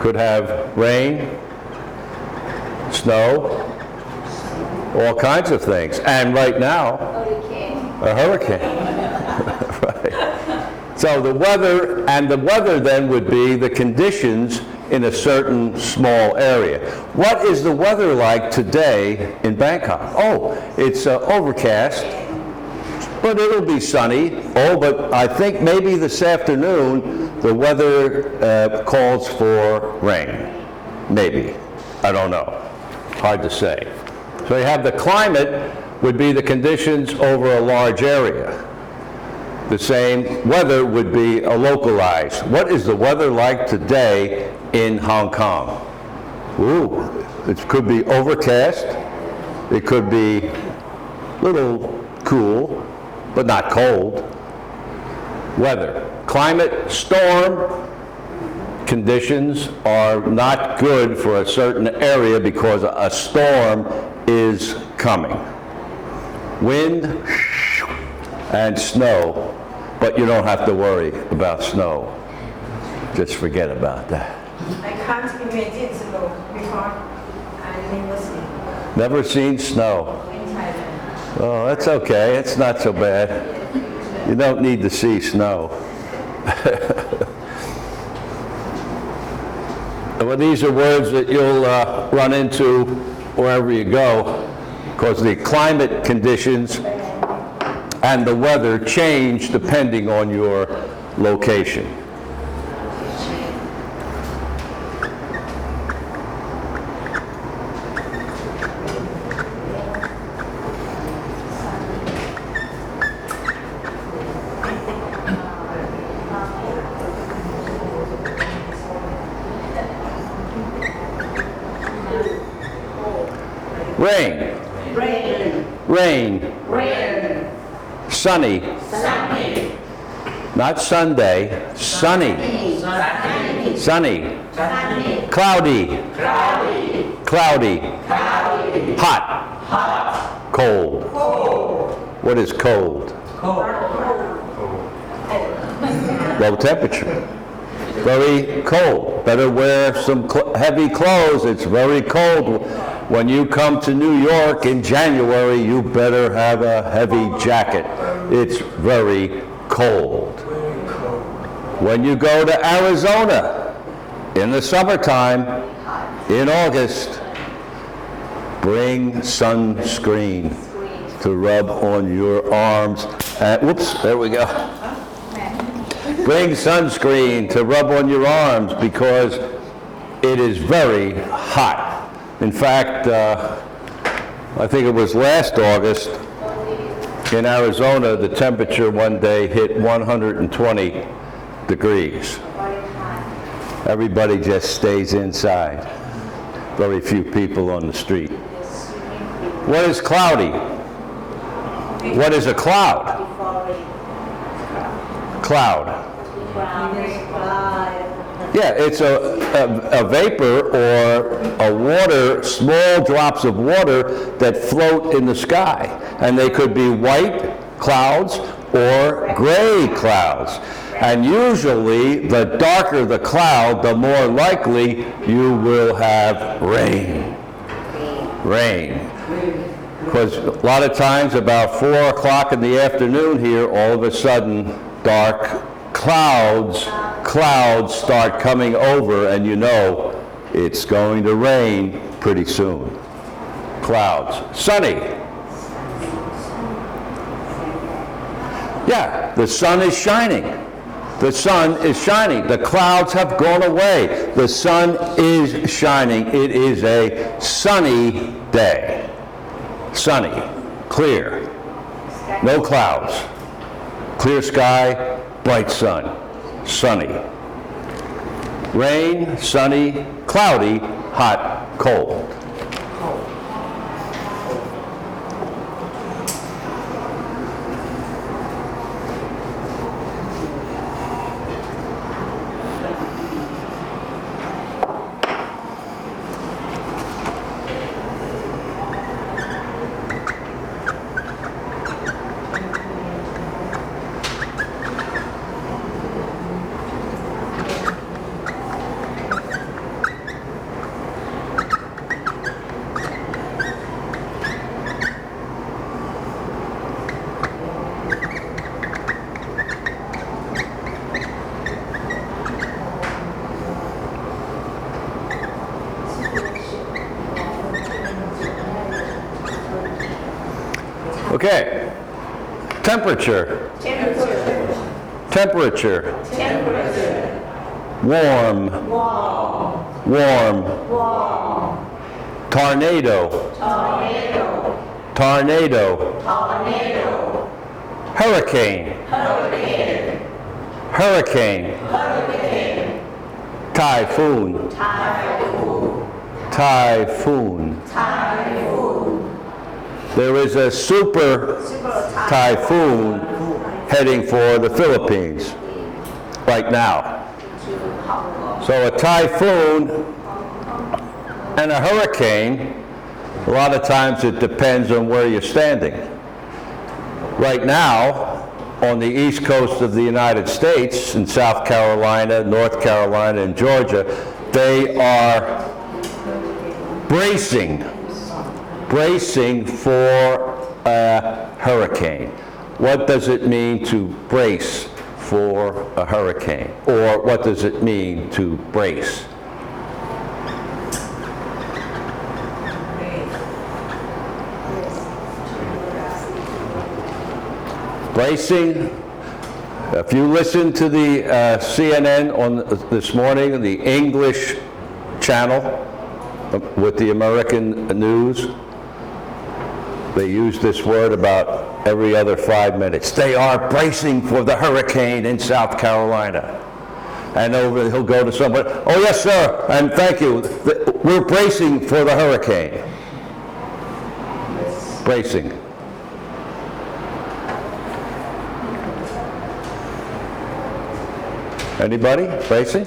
Could have rain, snow, all kinds of things. And right now, a hurricane. Right. So the weather, and the weather then would be the conditions in a certain small area. What is the weather like today in Bangkok? Oh, it's overcast, but it'll be sunny. Oh, but I think maybe this afternoon the weather calls for rain. Maybe. I don't know. Hard to say. So you have the climate would be the conditions over a large area. The same weather would be a localized. What is the weather like today in Hong Kong? Ooh, it could be overcast. It could be a little cool, but not cold. Weather. Climate, storm conditions are not good for a certain area because a storm is coming. Wind and snow, but you don't have to worry about snow. Just forget about that. I can't imagine snow before. I never seen. Never seen snow. In Thailand. Oh, that's okay. It's not so bad. You don't need to see snow. Well, these are words that you'll run into wherever you go, because the climate conditions and the weather change depending on your location. Rain. Rain. Rain. Rain. Sunny. Sunny. Not Sunday. Sunny. Sunny. Sunny. Sunny. Cloudy. Cloudy. Cloudy. Cloudy. Hot. Hot. Cold. Cold. What is cold? Cold. Low temperature. Very cold. Better wear some heavy clothes. It's very cold. When you come to New York in January, you better have a heavy jacket. It's very cold. When you go to Arizona in the summertime, in August, bring sunscreen to rub on your arms. Whoops, there we go. Bring sunscreen to rub on your arms because it is very hot. In fact, I think it was last August in Arizona, the temperature one day hit 120 degrees. Everybody just stays inside. Very few people on the street. What is cloudy? What is a cloud? Cloud. Yeah, it's a vapor or a water, small drops of water that float in the sky. And they could be white clouds or gray clouds. And usually, the darker the cloud, the more likely you will have rain. Rain. Because a lot of times about 4 o'clock in the afternoon here, all of a sudden, dark clouds start coming over, and you know it's going to rain pretty soon. Clouds. Sunny. Yeah, the sun is shining. The sun is shining. The clouds have gone away. The sun is shining. It is a sunny day. Sunny. Clear. No clouds. Clear sky, bright sun. Sunny. Rain, sunny, cloudy, hot, cold. Okay. Temperature. Temperature. Warm. Warm. Tornado. Tornado. Hurricane. Hurricane. Typhoon. Typhoon. There is a super typhoon heading for the Philippines right now. So a typhoon and a hurricane, a lot of times it depends on where you're standing. Right now, on the east coast of the United States, in South Carolina, North Carolina, and Georgia, they are bracing for a hurricane. What does it mean to brace for a hurricane? Or what does it mean to brace? Bracing, if you listen to the CNN on this morning, the English channel with the American news, they use this word about every other 5 minutes. They are bracing for the hurricane in South Carolina. And over, he'll go to someone, oh yes sir, and thank you. We're bracing for the hurricane. Bracing. Anybody? Bracing?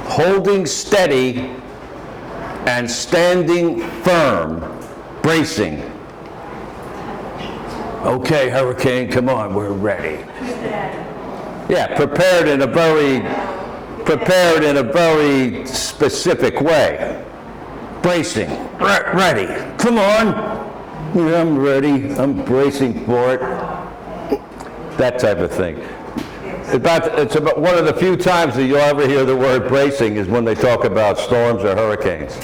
Holding steady and standing firm. Bracing. Okay, hurricane, come on, we're ready. Yeah, prepared in a very specific way. Bracing. Ready. Come on. Yeah, I'm ready. I'm bracing for it. That type of thing. It's about one of the few times that you'll ever hear the word bracing is when they talk about storms or hurricanes.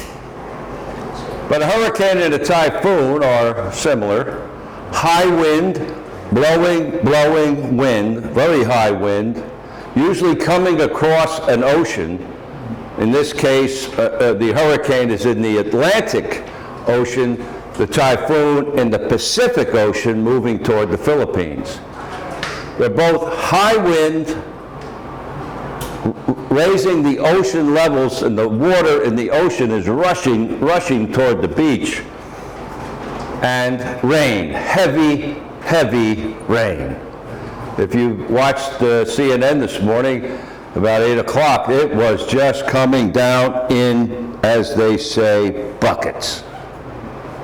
But a hurricane and a typhoon are similar. High wind, blowing wind, very high wind, usually coming across an ocean. In this case, the hurricane is in the Atlantic Ocean, the typhoon in the Pacific Ocean moving toward the Philippines. They're both high wind, raising the ocean levels, and the water in the ocean is rushing toward the beach. And rain, heavy rain. If you watched CNN this morning, about 8 o'clock, it was just coming down in, as they say, buckets.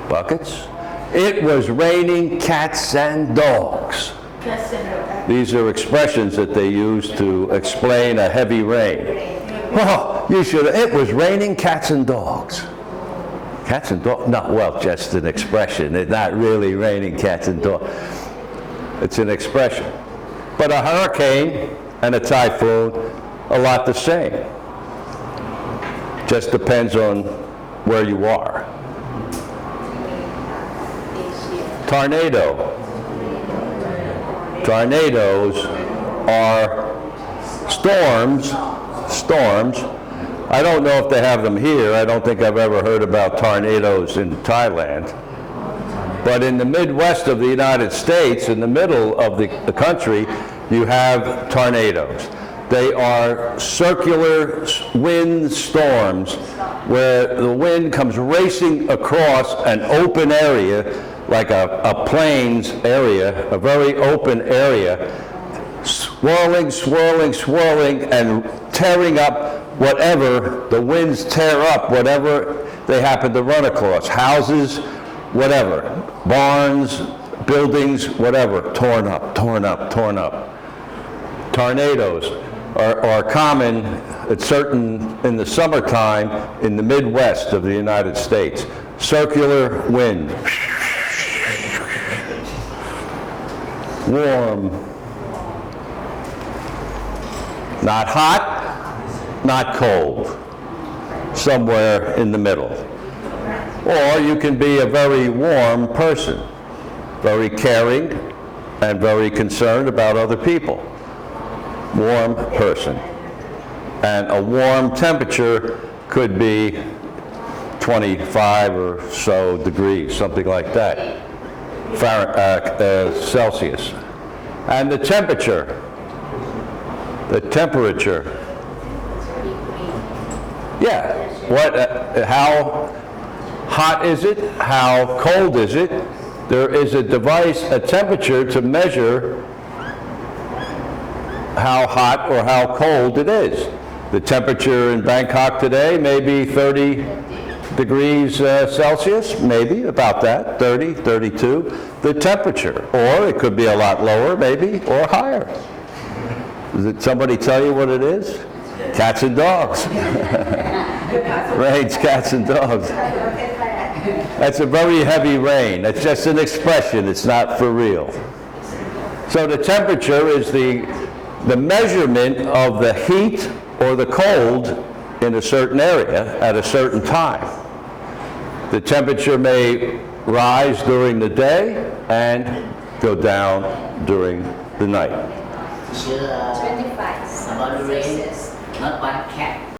Buckets? It was raining cats and dogs. These are expressions that they use to explain a heavy rain. Oh, it was raining cats and dogs. Cats and dogs? No, well, just an expression. It's not really raining cats and dogs. It's an expression. But a hurricane and a typhoon, a lot the same. Just depends on where you are. Tornado. Tornadoes are storms. I don't know if they have them here. I don't think I've ever heard about tornadoes in Thailand. But in the Midwest of the United States, in the middle of the country, you have tornadoes. They are circular wind storms where the wind comes racing across an open area, like a plains area, a very open area, swirling, and tearing up whatever the winds tear up, whatever they happen to run across. Houses, whatever. Barns, buildings, whatever. Torn up. Tornadoes are common in the summertime in the Midwest of the United States. Circular wind. Warm. Not hot, not cold. Somewhere in the middle. Or you can be a very warm person, very caring and very concerned about other people. Warm person. And a warm temperature could be 25 or so degrees, something like that, Celsius. And the temperature, yeah, how hot is it? How cold is it? There is a device, a temperature to measure how hot or how cold it is. The temperature in Bangkok today may be 30 degrees Celsius, maybe about that, 30, 32, the temperature. Or it could be a lot lower, maybe, or higher. Did somebody tell you what it is? Cats and dogs. Rains, cats and dogs. That's a very heavy rain. That's just an expression. It's not for real. So the temperature is the measurement of the heat or the cold in a certain area at a certain time. The temperature may rise during the day and go down during the night. 25 about the rain, not one cat.